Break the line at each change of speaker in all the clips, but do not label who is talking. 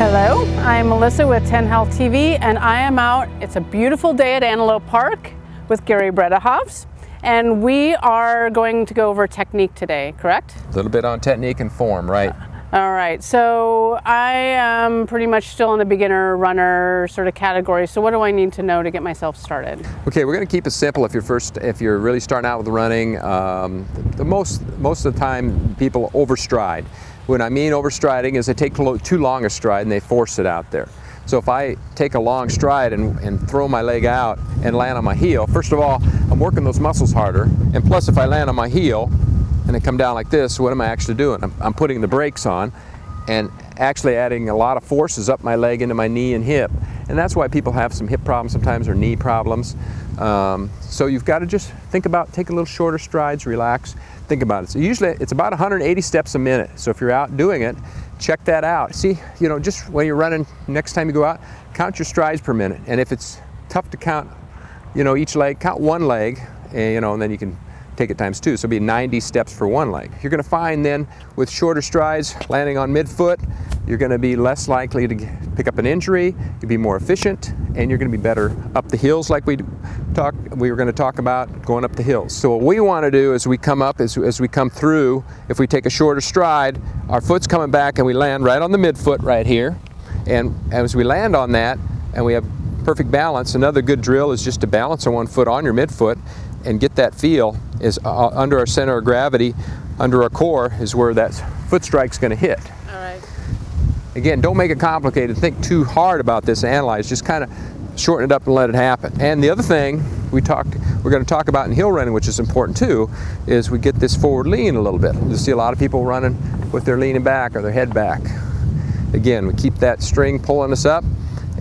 Hello, I'm Melissa with 10 Health TV, and I am out. It's a beautiful day at Antelope Park with Gary Bredehoft, and we are going to go over technique today, correct?
A little bit on technique and form, right?
All right, so I am pretty much still in the beginner runner sort of category, so what do I need to know to get myself started?
Okay, we're going to keep it simple if you're really starting out with running. Most of the time people overstride. What I mean overstriding is they take too long a stride and they force it out there. So if I take a long stride and throw my leg out and land on my heel, first of all, I'm working those muscles harder, and plus if I land on my heel and I come down like this, what am I actually doing? I'm putting the brakes on and actually adding a lot of forces up my leg into my knee and hip. And that's why people have some hip problems sometimes, or knee problems. So you've got to just think about, take a little shorter strides, relax, think about it. So usually it's about 180 steps a minute. So if you're out doing it, check that out. See, just when you're running, next time you go out, count your strides per minute. And if it's tough to count, each leg, count one leg, and then you can take it times two. So it'll be 90 steps for one leg. You're going to find then with shorter strides, landing on midfoot, you're going to be less likely to pick up an injury, you'll be more efficient, and you're going to be better up the hills like we were going to talk about going up the hills. So what we want to do as we come up, as we come through, if we take a shorter stride, our foot's coming back and we land right on the midfoot right here. And as we land on that and we have perfect balance, another good drill is just to balance on one foot on your midfoot and get that feel is under our center of gravity, under our core is where that foot strike's going to hit.
All right.
Again, don't make it complicated. Think too hard about this and analyze. Just kind of shorten it up and let it happen. And the other thing we're going to talk about in hill running, which is important too, is we get this forward lean a little bit. You see a lot of people running with their leaning back or their head back. Again, we keep that string pulling us up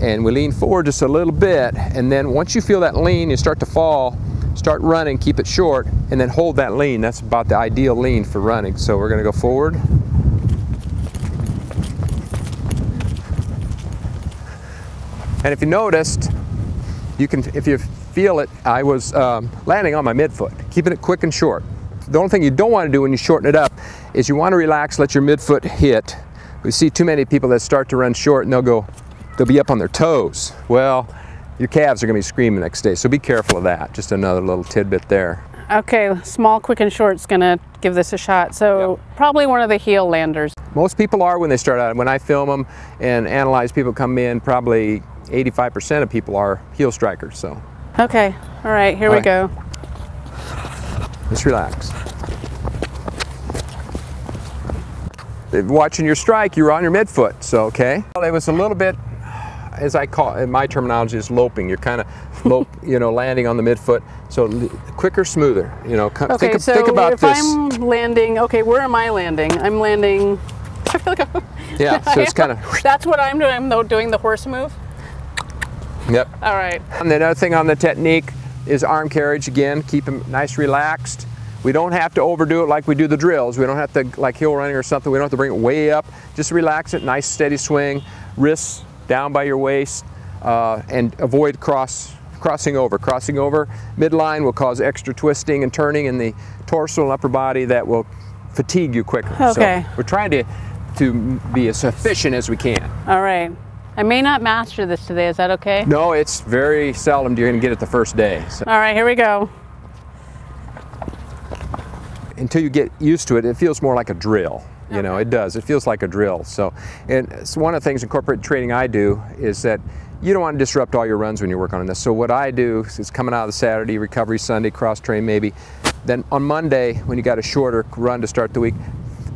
and we lean forward just a little bit, and then once you feel that lean, you start to fall, start running, keep it short, and then hold that lean. That's about the ideal lean for running. So we're going to go forward. And if you noticed, if you feel it, I was landing on my midfoot, keeping it quick and short. The only thing you don't want to do when you shorten it up is you want to relax, let your midfoot hit. We see too many people that start to run short and they'll be up on their toes. Well, your calves are going to be screaming the next day, so be careful of that. Just another little tidbit there.
Okay, small, quick, and short's going to give this a shot. So yep. Probably one of the heel landers.
Most people are when they start out. When I film them and analyze people come in, probably 85% of people are heel strikers. So.
Okay, all right, here we go.
Just relax. Watching your strike, you're on your midfoot, so okay. Well, it was a little bit, as I call it, in my terminology, is loping. You're kind of landing on the midfoot. So quicker, smoother.
Okay, think about this. I'm landing, okay, where am I landing? I'm landing. I feel like
yeah, so it's kind of.
That's what I'm doing. I'm doing the horse move.
Yep.
All right.
And the other thing on the technique is arm carriage. Again, keep them nice, relaxed. We don't have to overdo it like we do the drills. We don't have to, like hill running or something, we don't have to bring it way up. Just relax it, nice steady swing, wrists down by your waist, and avoid crossing over. Crossing over midline will cause extra twisting and turning in the torso and upper body that will fatigue you quicker.
Okay.
So we're trying to be as efficient as we can.
All right. I may not master this today, is that okay?
No, it's very seldom you're going to get it the first day. So.
All right, here we go.
Until you get used to it, it feels more like a drill. It does. It feels like a drill. So, and it's one of the things in corporate training I do is that you don't want to disrupt all your runs when you're working on this. So what I do is coming out of the Saturday, recovery Sunday, cross train maybe, then on Monday when you got a shorter run to start the week,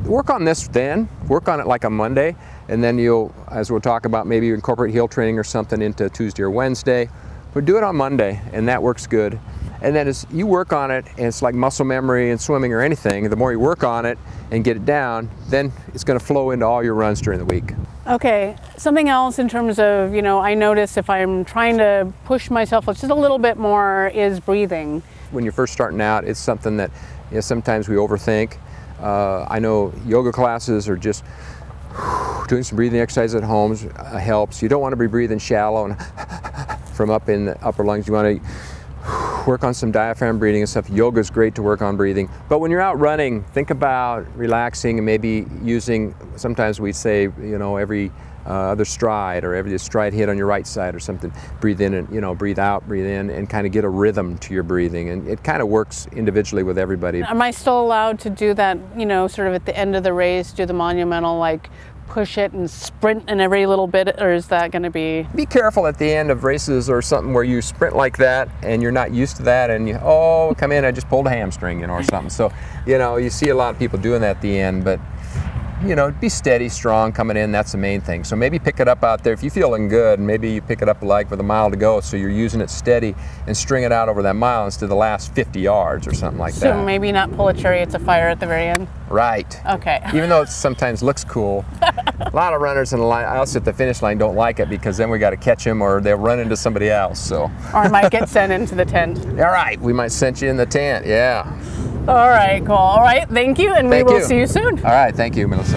work on this then, work on it like on Monday, and then you'll, as we'll talk about, maybe you incorporate heel training or something into Tuesday or Wednesday, but do it on Monday, and that works good. And then as you work on it, and it's like muscle memory and swimming or anything, the more you work on it and get it down, then it's going to flow into all your runs during the week. Okay,
something else in terms of, I notice if I'm trying to push myself just a little bit more is breathing.
When you're first starting out, it's something that sometimes we overthink. I know yoga classes are just doing some breathing exercises at home helps. You don't want to be breathing shallow and from up in the upper lungs. You want to work on some diaphragm breathing and stuff. Yoga is great to work on breathing. But when you're out running, think about relaxing and maybe using, sometimes we say, every other stride, or every stride hit on your right side or something. Breathe in and, breathe out, breathe in, and kind of get a rhythm to your breathing. And it kind of works individually with everybody.
Am I still allowed to do that, sort of at the end of the race, do the monumental, like push it and sprint in every little bit, or is that going to be?
Be careful at the end of races or something where you sprint like that and you're not used to that, and come in, I just pulled a hamstring, or something. So, you see a lot of people doing that at the end, but be steady, strong coming in. That's the main thing. So maybe pick it up out there. If you're feeling good, maybe you pick it up like with a mile to go, so you're using it steady and string it out over that mile instead of the last 50 yards or something like that.
So maybe not pull a chariot of fire at the very end?
Right.
Okay.
Even though it sometimes looks cool, a lot of runners in the line, us at the finish line don't like it, because then we got to catch them or they'll run into somebody else. So.
Or might get sent into the tent.
All right, we might send you in the tent, yeah.
All right, cool. All right, thank you, and we will see you soon.
All right, thank you, Melissa.